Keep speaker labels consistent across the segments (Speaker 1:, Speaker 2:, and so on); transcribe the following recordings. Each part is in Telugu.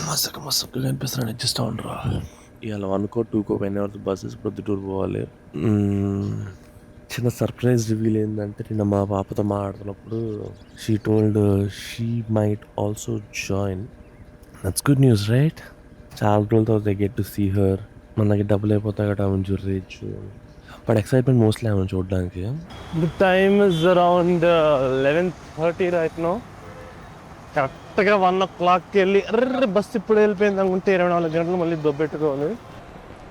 Speaker 1: మసకగా అనిపిస్తున్నాను. అడ్జస్ట్ అవ్వండిరా. ఇవాళ 1కో 2కో వెనెవర్ బస్సెస్ ప్రొద్దుటూరు పోవాలి. చిన్న సర్ప్రైజ్ రివీల్ ఏంటంటే, నిన్న మా పాపతో మాట్లాడుతున్నప్పుడు she told she might also join. That's good news right. చాలా రోజుల తర్వాత I get to see her. మనకి డబ్బులు అయిపోతాయి కదా, ఆమె జుర్రేచ్చు. బట్ ఎక్సైట్మెంట్ మోస్ట్లీ ఆమె చూడడానికి. The time is around 11:30 right no. కరెక్ట్గా 1 o'clockకి వెళ్ళి బస్సు ఇప్పుడు వెళ్ళిపోయింది అనుకుంటే 24 గంటలు మళ్ళీ దొబ్బెట్టుకోవాలి.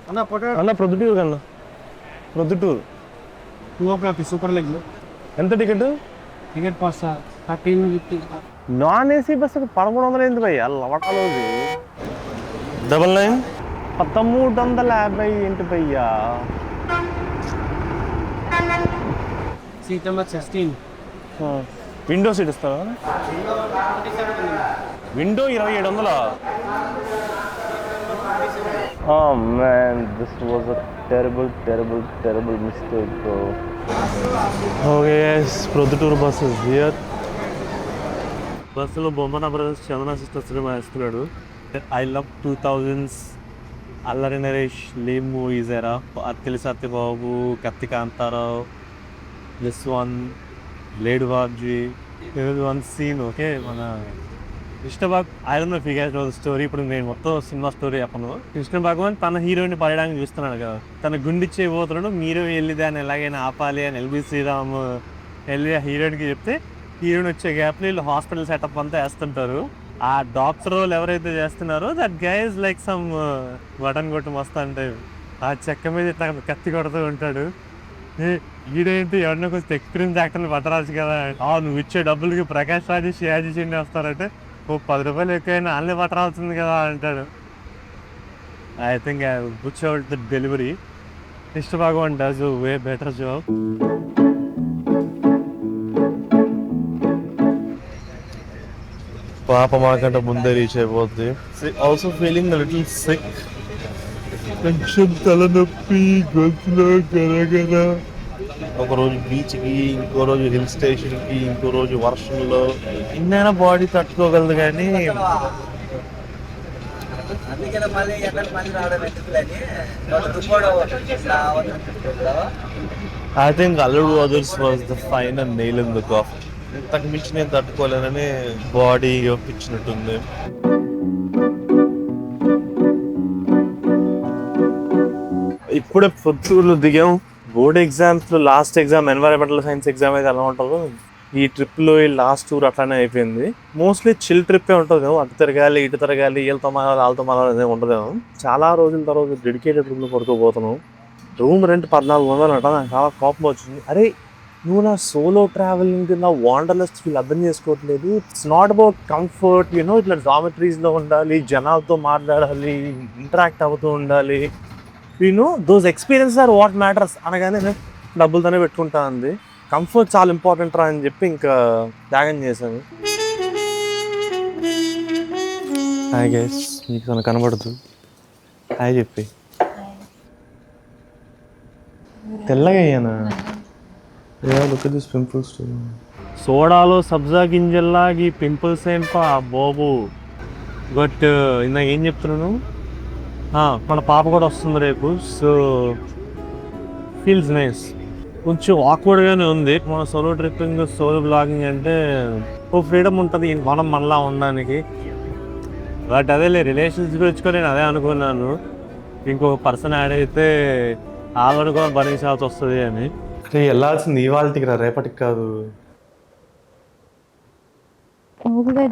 Speaker 1: అన్న ప్రొద్దుటూరు కన్నా ప్రొద్దుటూరు
Speaker 2: సూపర్ లెగ్
Speaker 1: ఎంత ticket?
Speaker 2: Ticket cost 1350.
Speaker 1: Non AC బస్సుకి 1100 ఏంది భయ్య? లవటాలు 99 1350 ఏంటి భయ్యా?
Speaker 2: Seat number 16.
Speaker 1: విండో సీట్ ఇస్తావా? Window 2700. Oh man, this was a terrible mistake, bro. Okay guys, Proddatur bus is here. బస్సులో Bommana brothers Chandana sister cinema వేస్తున్నాడు. I love 2000s Allari Naresh lead movies era. Attili Satyababu, Katti Kantharao, this one లేడ్ వార్జీ. వన్ సీన్ ఓకే, మన Krishna I don't know if you guys know the story. ఇప్పుడు నేను మొత్తం సినిమా స్టోరీ చెప్పను. కృష్ణ భగవాన్ తన హీరోయిన్ పడడానికి చూస్తున్నాడు కదా, తన గుండిచ్చే పోతున్నాడు. మీరు వెళ్ళి దాన్ని ఎలాగైనా ఆపాలి అని ఎల్బి శ్రీరామ్ వెళ్ళి ఆ హీరోయిన్కి చెప్తే, హీరోయిన్ వచ్చే గ్యాప్లో వీళ్ళు హాస్పిటల్ సెటప్ అంతా వేస్తుంటారు. ఆ డాక్టర్ రోల్ ఎవరైతే చేస్తున్నారో that guy is like some button కొట్టు మస్తు అంటే ఆ చెక్క మీద ఇట్లా కత్తి కొడుతూ ఉంటాడు. ఈడేంటి ఎవరినో కొంచెం ఎక్స్పీరియన్స్ యాక్టర్ని పట్టరాజు కదా. నువ్వు ఇచ్చే డబ్బులకి ప్రకాష్ రాజు షియాజీ చెండి వస్తారంటే, ఓ 10 రూపాయలు ఎక్కువైనా ఆన్లైన్ పట్టరాల్సింది కదా అంటాడు. I think I put out the delivery. Krishna Bhagavan does way better job. పాప మాకంటే ముందే రీచ్ అయిపోద్ది. Also feeling little sick. కొంచెం తలనొప్పి, గొంతులో గరగర. ఒకరోజు బీచ్కి, ఇంకో రోజు హిల్ స్టేషన్కి, ఇంకో రోజు వర్షంలో. ఇన్నైనా బాడీ తట్టుకోగలదు కానీ ఐ థింక్ అల్లుడు others was the final nail in the cough. ఇంతకు మించి నేను తట్టుకోలేనని బాడీ ఒప్పించినట్టుంది. ఇప్పుడే పొద్దుటూరులో దిగాం. బోర్డ్ ఎగ్జామ్స్లో last exam environmental science exam అయితే ఎలా ఉంటుందో, ఈ ట్రిప్లో ఈ లాస్ట్ టూర్ అట్లానే అయిపోయింది. మోస్ట్లీ చిల్ ట్రిప్పే ఉంటుంది. అటు తిరగాలి, ఇటు తిరగాలి, వీళ్ళతో మారాలి, వాళ్ళతో మారాలి అనేది ఉండదేమో. చాలా రోజుల తర్వాత డెడికేటెడ్ రూమ్లో పడుకోబోతున్నాం. రూమ్ రెంట్ 1400 అంట. నాకు చాలా కోపం వచ్చింది. అరే నువ్వు నా సోలో ట్రావెలింగ్, నా వాండర్లెస్ట్ ఫీల్ అర్థం చేసుకోవట్లేదు. It's not about comfort, you know. ఇట్లా డామిటరీస్లో ఉండాలి, జనాలతో మాట్లాడాలి, ఇంటరాక్ట్ అవుతూ ఉండాలి. You know those experience or what matters అనగానే డబ్బులతోనే పెట్టుకుంటా అంది. కంఫర్ట్ చాలా ఇంపార్టెంట్ రా అని చెప్పి ఇంకా త్యాగం చేశాను. హాయ్ గైస్, మీకు తను కనబడదు. హాయ్ చెప్పి. తెల్లగా అయ్యానా? Look at this pimples. సోడాలో సబ్జా గింజల్లాగి పింపుల్స్ ఏం పా బాబు. బట్ ఇందాక ఏం చెప్తున్నాను, మన పాప కూడా వస్తుంది రేపు. So feels nice. కొంచెం ఆక్వర్డ్గానే ఉంది. మన సోలో ట్రిప్పింగ్, సోలో బ్లాగింగ్ అంటే ఓ ఫ్రీడమ్ ఉంటుంది మనం మనలా ఉండడానికి. బట్ అదేలే, రిలేషన్షిప్ వచ్చుకొని నేను అదే అనుకున్నాను, ఇంకొక పర్సన్ యాడ్ అయితే ఆవిడ కూడా భరించాల్సి వస్తుంది అని. వెళ్ళాల్సింది ఇవాళకి రా, రేపటికి కాదు.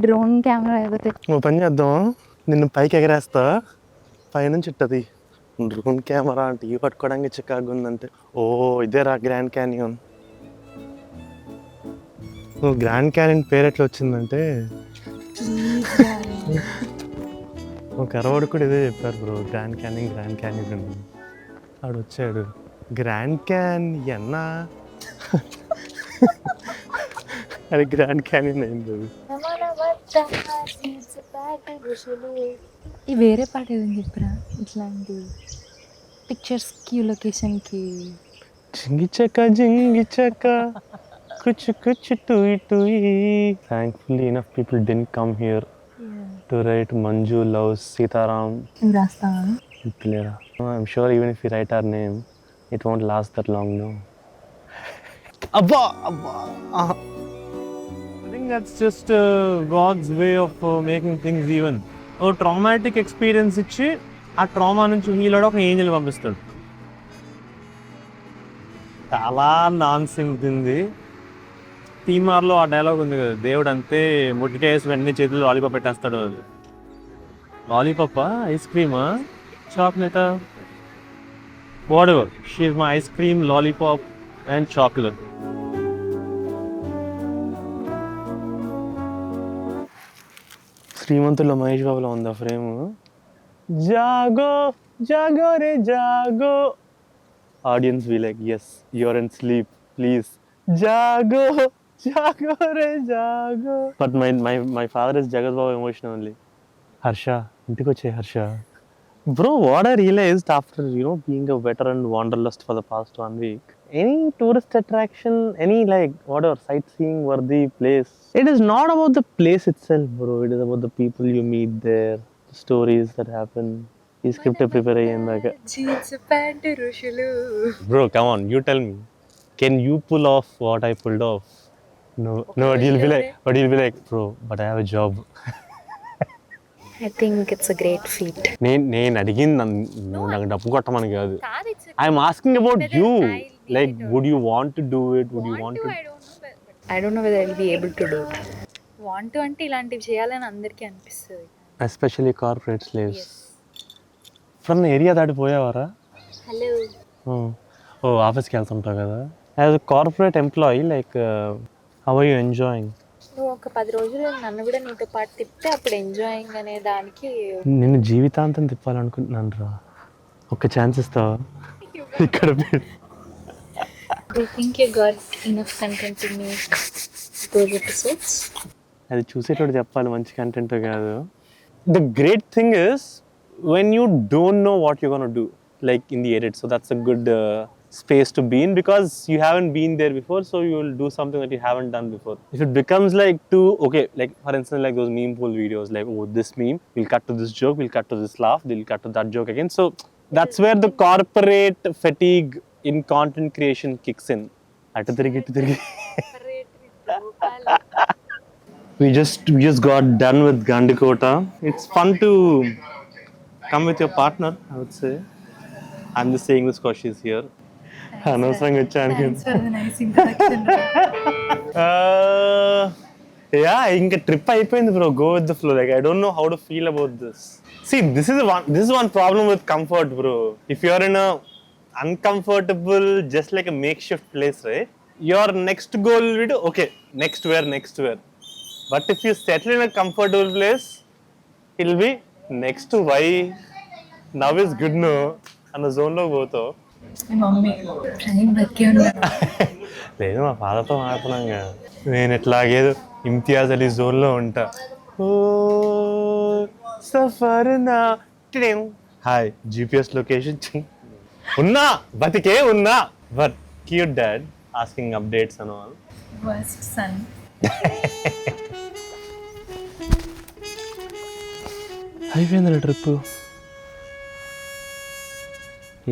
Speaker 3: డ్రోన్ కెమెరా
Speaker 1: నువ్వు పని చేద్దాం, నిన్ను పైకి ఎగరేస్తా, పైనుంచి ఇట్టది. డ్రోన్ కెమెరా అంటే ఇవి పట్టుకోవడానికి చికాగా ఉందంటే. ఓ ఇదేరా గ్రాండ్ క్యానియన్. గ్రాండ్ క్యానియన్ పేరు ఎట్లా వచ్చిందంటే, ఒక అరవాడు కూడా ఇదే చెప్పారు బ్రో, గ్రాండ్ క్యానియన్ అని. ఆడు వచ్చాడు, గ్రాండ్ క్యానియన్ అది గ్రాండ్ క్యానియన్ అయింది.
Speaker 3: ఈ వేరే పాట ఏదని చెప్పరా, ఇట్లాంటి పిక్చర్స్కి, లొకేషన్కి.
Speaker 1: జింగిచక కుచ్చు కుచ్చు టూయి టూయి. Thankfully enough people didn't come here. To right Manju loves Sitaram.
Speaker 3: నువ్వు రాస్తావా?
Speaker 1: Clear. I'm sure even if we write our name, it won't last that long, no? Abba! I think that's just God's way of making things even. ఓ ట్రామాటిక్ ఎక్స్పీరియన్స్ ఇచ్చి ఆ ట్రామా నుంచి హీలోడు ఒక ఏంజల్ పంపిస్తాడు. చాలా నాన్ సింక్ ఉంది. తీమార్లో ఆ డైలాగ్ ఉంది కదా, దేవుడు అంతే ముట్టికేసి వెంటనే చేతులు లాలీపాప్ పెట్టేస్తాడు. లాలీపాపా, ఐస్ క్రీమా, చాక్లెటా, whatever. She is my ice cream, lollipop and chocolate. శ్రీమంతుల్లో మహేష్ బాబులో ఉందా ఫ్రేమ్? జాగో జాగో రే జాగో. Audience we like yes, you're in sleep, please జాగో జాగో రే జాగో. But my father is Jagat Babu emotion only. Harsha ఇంటికి వచ్చే Harsha. Bro, what I realized after, being a veteran wanderlust for the past 1 week, any tourist attraction, any whatever sightseeing worthy place, it is not about the place itself, bro. It is about the people you meet there, the stories that happen. Is script prepare ayindaga.
Speaker 3: Jeans pant rushulu.
Speaker 1: Bro, come on, you tell me. Can you pull off what I pulled off? No, but you'll be like, bro, but I have a job.
Speaker 3: I think it's a great feat.
Speaker 1: నేను అడిగింది నాకు డబ్బు కొట్టమని కాదు. I'm asking about you. Like would you want to do it? Would you want to?
Speaker 3: I don't know whether I'll be able to do it. Want to అంటే ఇలాంటివి చేయాలని అందరికీ అనిపిస్తుంది.
Speaker 1: Especially corporate slaves. From area దాటిపోయావారా?
Speaker 3: హలో.
Speaker 1: ఓ ఆఫీస్కి వెళ్తుంటావు కదా. As a corporate employee how are you enjoying?
Speaker 3: నువ్వు ఒక 10 రోజులు నన్ను కూడా నీతో పాటు తిప్పితే అప్పుడు ఎంజాయింగ్ అనే దానికి.
Speaker 1: నేను జీవితాంతం తిప్పాలనుకుంటున్నాను రా. ఒక్క ఛాన్స్ ఇస్తావా? ఇక్కడ
Speaker 3: Do you think you got enough content to make those episodes?
Speaker 1: అది చూసేటోడు చెప్పాలి మంచి కంటెంట్ కాదు. The great thing is when you don't know what you're going to do, like in the edit, so that's a good space to be in, because you haven't been there before, so you will do something that you haven't done before. If it becomes okay, like for instance, like those meme pool videos, like, oh, this meme, we'll cut to this joke, we'll cut to this laugh, they'll cut to that joke again. So that's where the corporate fatigue in content creation kicks in. Atu tirigi we just got done with Gandikota. It's fun to come with your partner, I would say. I'm just saying this because she's here. అనవసరంగా వచ్చాను. యా ఇంకా ట్రిప్ అయిపోయింది bro. Go with the flow. Like I don't know how to feel about this. See this is one problem with comfort bro. If you are in a uncomfortable, just like a makeshift place, right? Your next goal will be okay, next where. But if you settle in a comfortable place, it'll be next to why. Now is good no అన్న జోన్లో పోతావు. లేదు మా ఫాదర్తో మాట్లాడుతున్నాగా. నేను ఎట్లాగేదో ఇమ్తియాజ్ అలీ జోన్లో ఉంటా. ఓ సఫర్ నా హాయ్ జిపిఎస్ లొకేషన్ ఉన్నా బతికే ఉన్నా. But cute dad asking updates and all.
Speaker 3: Worst son.
Speaker 1: అయిపోయింది ట్రిప్.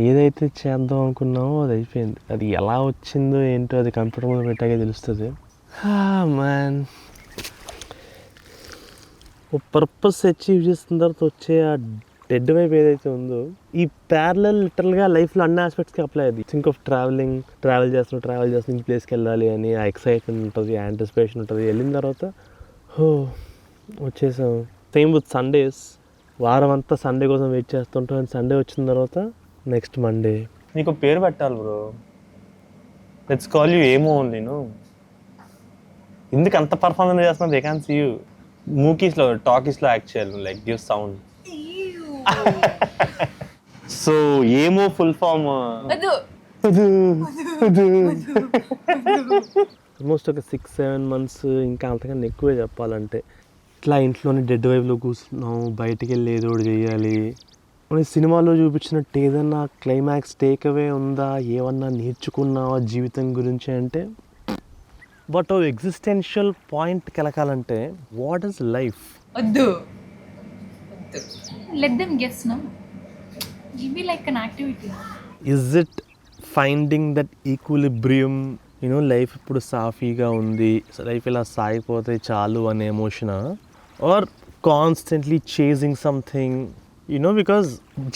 Speaker 1: ఏదైతే చేద్దాం అనుకున్నామో అది అయిపోయింది. అది ఎలా వచ్చిందో ఏంటో అది కంప్యూటర్ మీద పెట్టాకే తెలుస్తుంది. మ్యాన్ ఓ పర్పస్ అచీవ్ చేసిన తర్వాత వచ్చే ఆ డెడ్ వైపు ఏదైతే ఉందో, ఈ ప్యారలల్ లిటరల్గా లైఫ్లో అన్ని ఆస్పెక్ట్స్కి అప్లై అయ్యింది. థింక్ ఆఫ్ ట్రావెల్ చేస్తున్న ఈ ప్లేస్కి వెళ్ళాలి అని ఆ ఎక్సైట్మెంట్ ఉంటుంది, యాంటిసిపేషన్ ఉంటుంది. వెళ్ళిన తర్వాత వచ్చేసాం. Same with Sundays. వారం అంతా సండే కోసం వెయిట్ చేస్తుంటాం. అండ్ సండే వచ్చిన తర్వాత నెక్స్ట్ మండే. నీకు పేరు పెట్టాలి బ్రో. లెట్స్ కాల్ యూ ఏమో ఓన్లీ. ఎందుకు అంత పర్ఫార్మెన్స్ చేస్తున్నా? They can see you. మూకీస్లో టాకీస్లో యాక్ట్ చేయాలి, లైక్ గివ్ సౌండ్. సో ఏమో ఫుల్ ఫామ్ ఆల్మోస్ట్ ఒక 6-7 months, ఇంకా అంతకన్నా ఎక్కువే చెప్పాలంటే. ఇట్లా ఇంట్లోనే డెడ్ వైపులో కూర్చున్నాం. బయటికి వెళ్ళి ఏదో ఒకటి చేయాలి. మన సినిమాలో చూపించినట్టు ఏదన్నా క్లైమాక్స్ టేక్ అవే ఉందా, ఏమన్నా నేర్చుకున్నావా జీవితం గురించి అంటే, బట్ ఓ ఎగ్జిస్టెన్షియల్ పాయింట్ కెలకాలంటే వాట్ ఈస్ లైఫ్?
Speaker 3: వద్దు Let them guess, no? Give me like an activity.
Speaker 1: Is it finding that equilibrium life ఇప్పుడు సాఫీగా ఉంది, లైఫ్ ఇలా సాగిపోతే చాలు అనే ఎమోషనా, or constantly chasing something because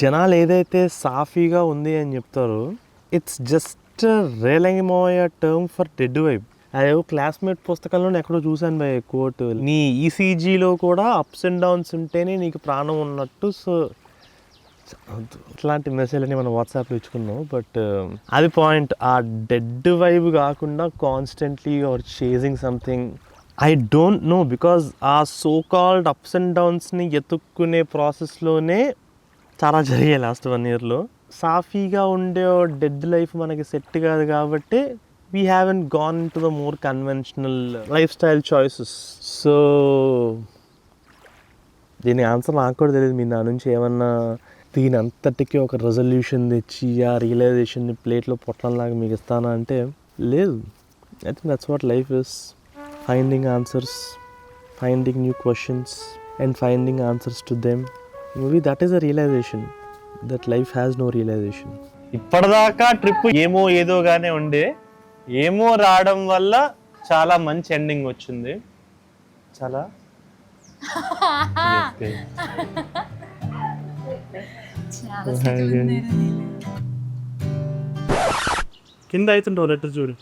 Speaker 1: జనాలు ఏదైతే సాఫీగా ఉంది అని చెప్తారో ఇట్స్ జస్ట్ రేలంగిమోయ టర్మ్ ఫర్ డెడ్ వైబ్. అదే క్లాస్మేట్ పుస్తకంలో నేను ఎక్కడో చూశాను బై కోట్, నీ ఈసీజీలో కూడా అప్స్ అండ్ డౌన్స్ ఉంటేనే నీకు ప్రాణం ఉన్నట్టు. సో ఇట్లాంటి మెసేజ్లని మనం వాట్సాప్లో ఇచ్చుకున్నాం. బట్ అది పాయింట్, ఆ డెడ్ వైబ్ కాకుండా constantly are chasing something. I don't know, because ఆ సో కాల్డ్ అప్స్ అండ్ డౌన్స్ని ఎత్తుక్కునే ప్రాసెస్లోనే చాలా జరిగాయి లాస్ట్ 1 yearలో. సాఫీగా ఉండే డెడ్ లైఫ్ మనకి సెట్ కాదు కాబట్టి we haven't gone to the more conventional life style choices. So దీని ఆన్సర్ నాకు కూడా తెలియదు. మీ నా నుంచి ఏమన్నా దీని అంతటికీ ఒక రెజల్యూషన్ తెచ్చి ఆ రియలైజేషన్ని ప్లేట్లో పొట్టంలాగా మీకు ఇస్తానా అంటే లేదు. I think that's what life is, finding answers, finding new questions and finding answers to them. Maybe that is a realisation, that life has no realisation. ఇప్పటిదాకా ట్రిప్ ఏమో ఏదోగానే ఉండే, ఏమో రావడం వల్ల చాలా మంచి ఎండింగ్ వచ్చింది. చాలా కింద అవుతుంటావు లెటర్ చూడు.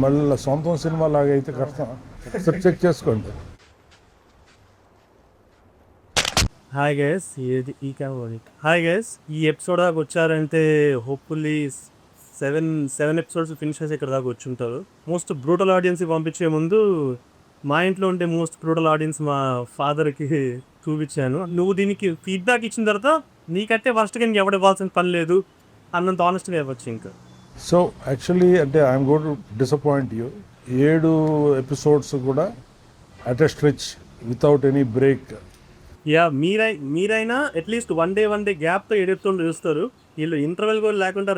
Speaker 4: మళ్ళీ సొంతం సినిమా లాగా అయితే కష్టం. చెక్ చేసుకోండి.
Speaker 1: హాయ్ గైస్, హాయ్ గైస్, ఈ ఎపిసోడ్ దాకా వచ్చారంటే హోప్ఫుల్లీ సెవెన్ ఎపిసోడ్స్ ఫినిష్ చేసి ఇక్కడ దాకా వచ్చి ఉంటారు. మోస్ట్ బ్రూటల్ ఆడియన్స్ పంపించే ముందు మా ఇంట్లో ఉండే మోస్ట్ బ్రూటల్ ఆడియన్స్ మా ఫాదర్కి చూపించాను. నువ్వు దీనికి ఫీడ్బ్యాక్ ఇచ్చిన తర్వాత నీకంటే ఫస్ట్గా ఇంక ఎవడ ఇవ్వాల్సిన పని లేదు అన్నంత ఆనెస్ట్గా ఇవ్వచ్చు. ఇంకా
Speaker 4: సో యాక్చువల్లీ అంటే I'm going to disappoint you. 7 episodes కూడా at a stretch without any break.
Speaker 1: Yeah, మీరైనా అట్లీస్ట్ వన్ డే గ్యాప్తో 7 ఎపిసోడ్లు చూస్తారు. వీళ్ళు ఇంటర్వెల్ కూడా లేకుండా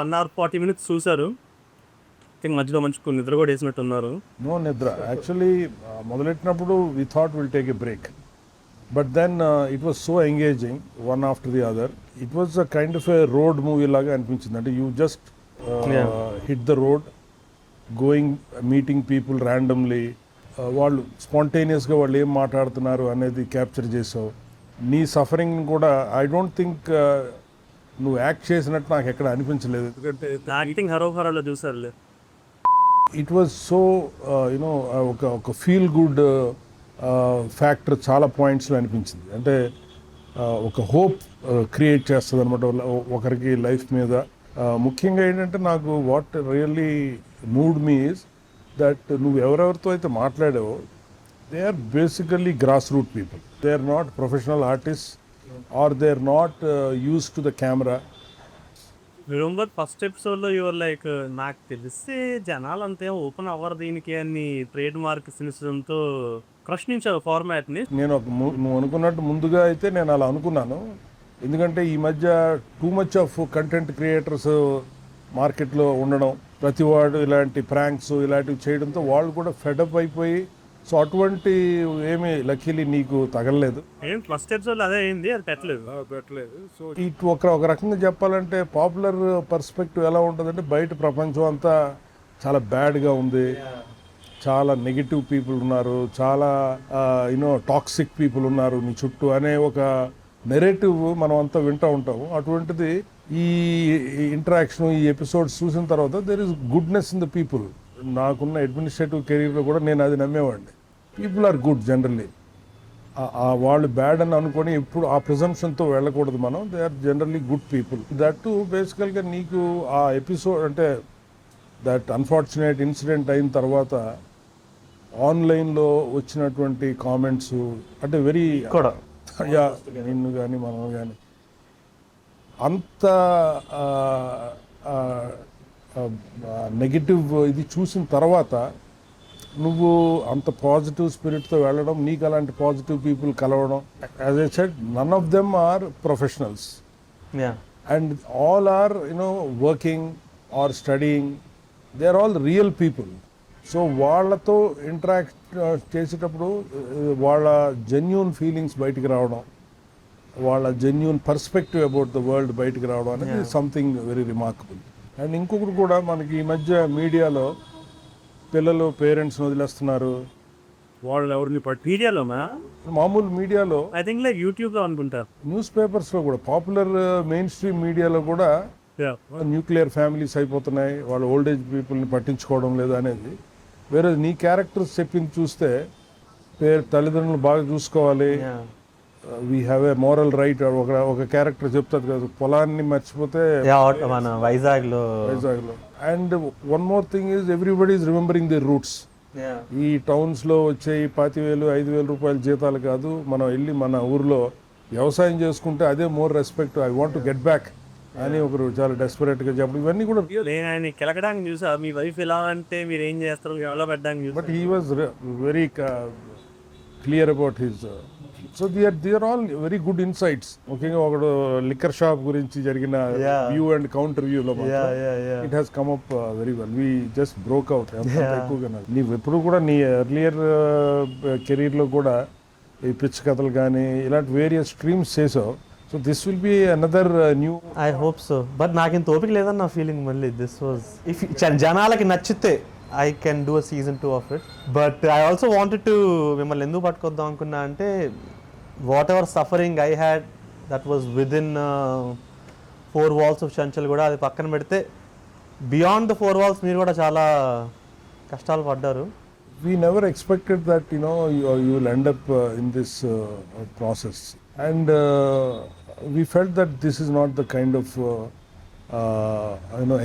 Speaker 1: 1 hour 40 minutes చూశారు. మధ్యలో మంచి నిద్ర కూడా వేసినట్టున్నారు.
Speaker 4: నో నిద్ర. యాక్చువల్లీ మొదలెట్టినప్పుడు we thought will take a break, but then it was so engaging, one after the other. It was a kind of a road movie లాగా అనిపించింది. అంటే you just hit the road, going, meeting people randomly, వాళ్ళు స్పాంటేనియస్గా వాళ్ళు ఏం మాట్లాడుతున్నారు అనేది క్యాప్చర్ చేసావు. నీ సఫరింగ్ కూడా ఐ డోంట్ థింక్ నువ్వు యాక్ట్ చేసినట్టు నాకు ఎక్కడ అనిపించలేదు. ఎందుకంటే
Speaker 1: చూసారులే,
Speaker 4: ఇట్ వాజ్ సో ఒక ఫీల్ గుడ్ ఫ్యాక్టర్ చాలా పాయింట్స్లో అనిపించింది. అంటే ఒక హోప్ క్రియేట్ చేస్తుంది అనమాట ఒకరికి లైఫ్ మీద. ముఖ్యంగా ఏంటంటే నాకు what really moved me is that నువ్వు ఎవరెవరితో అయితే మాట్లాడావో they are basically grass root people. They are not professional artist or they are not used to the camera.
Speaker 1: Remember first ఎపిసోడ్లో యువర్ లైక్, నాకు తెలిసి జనాలు అంతే ఓపెన్ అవ్వరు దీనికి అని ట్రేడ్ మార్క్ సినిసంతో ప్రశ్నించావు ఫార్మాట్ని.
Speaker 4: నేను నువ్వు అనుకున్నట్టు ముందుగా అయితే నేను అలా అనుకున్నాను. ఎందుకంటే ఈ మధ్య too much of content creators మార్కెట్లో ఉండడం, ప్రతివాడు ఇలాంటి ప్రాంక్స్ ఇలాంటివి చేయడంతో వాళ్ళు కూడా ఫెడప్ అయిపోయి, సో అటువంటి ఏమి లక్కీలీ నీకు తగలలేదు.
Speaker 1: ఫస్ట్ ఎపిసోడ్ అదే అయింది, అది
Speaker 4: పెట్టలేదు. సో ఇటు ఒక రకంగా చెప్పాలంటే పాపులర్ పర్స్పెక్టివ్ ఎలా ఉంటుందంటే బయట ప్రపంచం అంతా చాలా బ్యాడ్గా ఉంది, చాలా నెగిటివ్ పీపుల్ ఉన్నారు, చాలా టాక్సిక్ పీపుల్ ఉన్నారు నీ చుట్టూ అనే ఒక నెరేటివ్ మనం అంతా వింటూ ఉంటాము. అటువంటిది ఈ ఇంటరాక్షన్, ఈ ఎపిసోడ్స్ చూసిన తర్వాత there is goodness in the people. నాకున్న అడ్మినిస్ట్రేటివ్ కెరీర్లో కూడా నేను అది నమ్మేవాడిని. People are good generally. వాళ్ళు బ్యాడ్ అని అనుకొని ఎప్పుడు ఆ ప్రిజంప్షన్తో వెళ్ళకూడదు మనం. They are generally good people. That to బేసికల్గా నీకు ఆ ఎపిసోడ్ అంటే దట్ అన్ఫార్చునేట్ ఇన్సిడెంట్ అయిన తర్వాత ఆన్లైన్లో వచ్చినటువంటి కామెంట్స్ అంటే వెరీ కూడా నిన్ను కానీ మనం కానీ అంత నెగిటివ్ ఇది చూసిన తర్వాత నువ్వు అంత పాజిటివ్ స్పిరిట్తో వెళ్ళడం, నీకు అలాంటి పాజిటివ్ పీపుల్ కలవడం. As I said, none of them are professionals and all are working or studying. They are all real people. So వాళ్ళతో ఇంటరాక్ట్ చేసేటప్పుడు వాళ్ళ జెన్యూన్ ఫీలింగ్స్ బయటికి రావడం, వాళ్ళ genuine perspective about the world బయటికి రావడం అనేది సంథింగ్ వెరీ రిమార్కబుల్. అండ్ ఇంకొకటి కూడా మనకి ఈ మధ్య మీడియాలో పిల్లలు పేరెంట్స్ని వదిలేస్తున్నారు.
Speaker 1: వాళ్ళు ఎవరిని మీడియాలో
Speaker 4: మామూలు మీడియాలో
Speaker 1: ఐ థింక్ లైక్ యూట్యూబ్లో అనుకుంటారు,
Speaker 4: న్యూస్ పేపర్స్లో కూడా, పాపులర్ మెయిన్ స్ట్రీమ్ మీడియాలో కూడా న్యూక్లియర్ ఫ్యామిలీస్ అయిపోతున్నాయి, వాళ్ళ ఓల్డ్ ఏజ్ పీపుల్ని పట్టించుకోవడం లేదు అనేది. వేరే నీ క్యారెక్టర్స్ చెప్పింది చూస్తే తల్లిదండ్రులు బాగా చూసుకోవాలి, we have a moral right. ఒక క్యారెక్టర్ చెప్తుంది కదా, పొలాన్ని మర్చిపోతే
Speaker 1: మన వైజాగ్లో.
Speaker 4: And one more thing is everybody is remembering the roots. ఈ టౌన్స్లో వచ్చే 10,000 5,000 రూపాయల జీతాలు కాదు, మనం వెళ్ళి మన ఊర్లో వ్యవసాయం చేసుకుంటే అదే more respect. I want to get back అని ఒకరు చాలా డెస్పరేట్గా చెప్పడం, ఇవన్నీ కూడా.
Speaker 1: నేను ఆయన కెలకడానికి చూసా, మీ వైఫ్ ఎలా అంటే మీరు ఏం చేస్తారు ఎవరో పెట్టడానికి చూసా.
Speaker 4: But he was very clear about his. So they are all very good insights. ముఖ్యంగా ఒకడు లిక్కర్ షాప్ గురించి జరిగిన వ్యూ అండ్ కౌంటర్ వ్యూలో it has come up very well. We just broke out ఎక్కువగా. నీవు ఎప్పుడు కూడా నీ ఎర్లియర్ కెరీర్లో కూడా ఈ పిచ్ కథలు కానీ ఇలాంటి వేరియస్ స్ట్రీమ్స్ చేసావు. So this will be another new.
Speaker 1: I hope so. But నాకు ఇంత ఓపిక లేదని నా ఫీలింగ్. మళ్ళీ దిస్ వాజ్ ఇఫ్ జనాలకి నచ్చితే I can do a season 2 of it. But I also wanted to మిమ్మల్ని ఎందుకు పట్టుకొద్దాం అనుకున్నా అంటే, what ever suffering I had that was within 4 walls of Chanchal కూడా అది పక్కన పెడితే, బియాండ్ ద 4 walls మీరు కూడా చాలా కష్టాలు పడ్డారు.
Speaker 4: We never expected that you will end up in this process, and we felt that this is not the kind of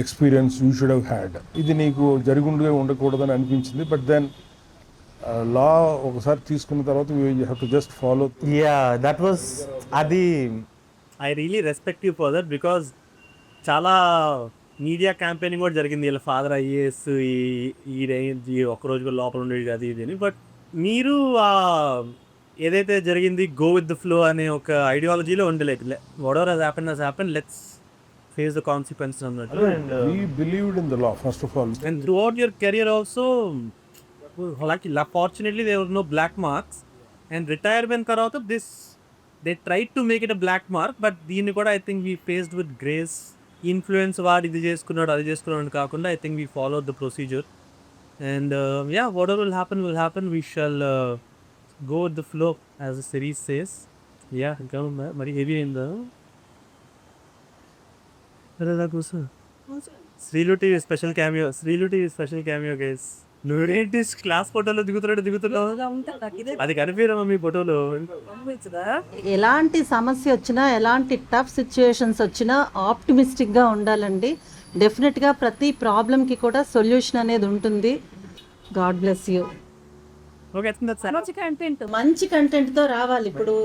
Speaker 4: experience you should have had. ఇది నీకు జరిగుండే ఉండకూడదని అనిపించింది. బట్ దెన్ లా ఒకసారి తీసుకున్న తర్వాత you have to just follow.
Speaker 1: That was అది. I really respect you for that, because చాలా మీడియా క్యాంపెయినింగ్ కూడా జరిగింది. వీళ్ళ ఫాదర్ ఐఏఎస్, ఈ రేంజ్ ఒక్కరోజు కూడా లోపల ఉండేది అది ఇది అని. బట్ మీరు ఏదైతే జరిగింది గో విత్ ద ఫ్లో అనే ఒక ఐడియాలజీలో ఉండలేదు. What ever has happen, let's face the consequences of that.
Speaker 4: And we believed in the law first of all,
Speaker 1: and throughout your career also, luckily fortunately there were no black marks. And retirement tarvata this they tried to make it a black mark, but దీన్ని కూడా I think we faced with grace. Influence వాడు ఇది చేసుకున్నాడు అది చేసుకున్నాడు కాకుండా I think we followed the procedure. And whatever will happen. We shall go with the flow, as the series says. మరి heavy అయిందా? శ్రీలు టీవీ స్పెషల్ క్యామియో గైస్. నువ్వేంటి క్లాస్ ఫోటోలో దిగుతున్నావు, అది కనిపించమా మీ ఫోటోలో?
Speaker 5: ఎలాంటి సమస్య వచ్చినా, ఎలాంటి టఫ్ సిచ్యుయేషన్స్ వచ్చినా ఆప్టిమిస్టిక్గా ఉండాలండి. డెఫినెట్గా ప్రతి ప్రాబ్లంకి కూడా సొల్యూషన్ అనేది ఉంటుంది. God bless you. మంచి కంటెంట్తో రావాలి. ఇప్పుడు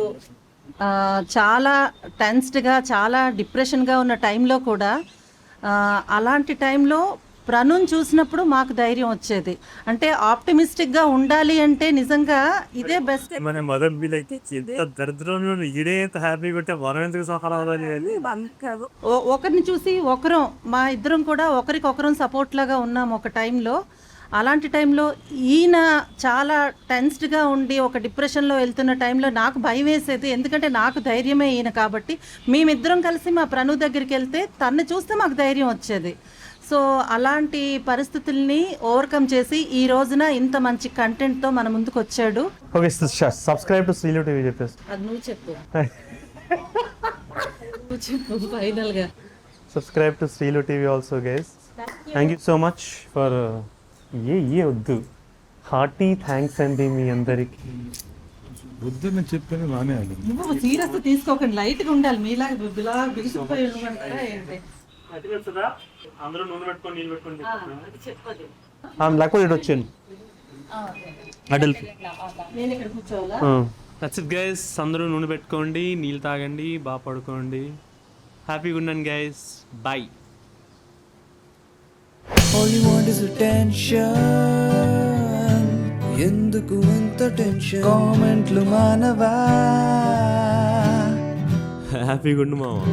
Speaker 5: చాలా టెన్స్డ్గా, చాలా డిప్రెషన్గా ఉన్న టైంలో కూడా అలాంటి టైంలో ప్రణుని చూసినప్పుడు మాకు ధైర్యం వచ్చేది. అంటే ఆప్టిమిస్టిక్గా ఉండాలి అంటే నిజంగా ఇదే బెస్ట్.
Speaker 1: మన మదర్ బిల్ అయితే దరిద్రంలో ఇడే హ్యాపీగా ఉంటే మనం ఎందుకు సఫర్.
Speaker 5: ఒకరిని చూసి ఒకరం, మా ఇద్దరం కూడా ఒకరికొకరం సపోర్ట్ లాగా ఉన్నాం ఒక టైంలో. అలాంటి టైంలో ఈయన చాలా టెన్స్డ్గా ఉండి ఒక డిప్రెషన్లో వెళ్తున్న టైంలో నాకు భయం వేసేది, ఎందుకంటే నాకు ధైర్యమే ఈయన కాబట్టి. మేమిద్దరం కలిసి మా ప్రణు దగ్గరికి వెళ్తే తన్ని చూస్తే మాకు ధైర్యం వచ్చేది. సో అలాంటి పరిస్థితుల్ని ఓవర్కమ్ చేసి ఈ రోజున ఇంత మంచి కంటెంట్తో మన ముందుకు వచ్చాడు.
Speaker 1: Okay, subscribe to Sreelu TV చెప్పేసి.
Speaker 5: అది నువ్వు చెప్పు ఫైనల్గా.
Speaker 1: Subscribe to Sreelu TV also guys. Thank you so much for వద్దు హార్టీ థ్యాంక్స్ అండి మీ అందరికి.
Speaker 4: వద్దని చెప్పాను నానే.
Speaker 5: నువ్వు సీరియస్ తీసుకోకండి, లైట్గా ఉండాలి. మీలాగా బిగిసిపోయి ఉండమంటారా ఏంటి?
Speaker 1: అందరూ నూనె పెట్టుకొని నీళ్ళు పెట్టుకొని
Speaker 5: చెప్పదు.
Speaker 1: లేకపోతే ఇటు వచ్చాను అడల్.
Speaker 5: నేను ఇక్కడ కూర్చోవాలా?
Speaker 1: That's it guys. అందరూ నూనె పెట్టుకోండి, నీళ్ళు తాగండి, బాగా పడుకోండి, హ్యాపీగా ఉండండి guys. Bye.
Speaker 6: All you want is attention. ఎందుకు అంత టెన్షన్? కామెంట్లు మానవా.
Speaker 1: హ్యాపీగా ఉండు మావా.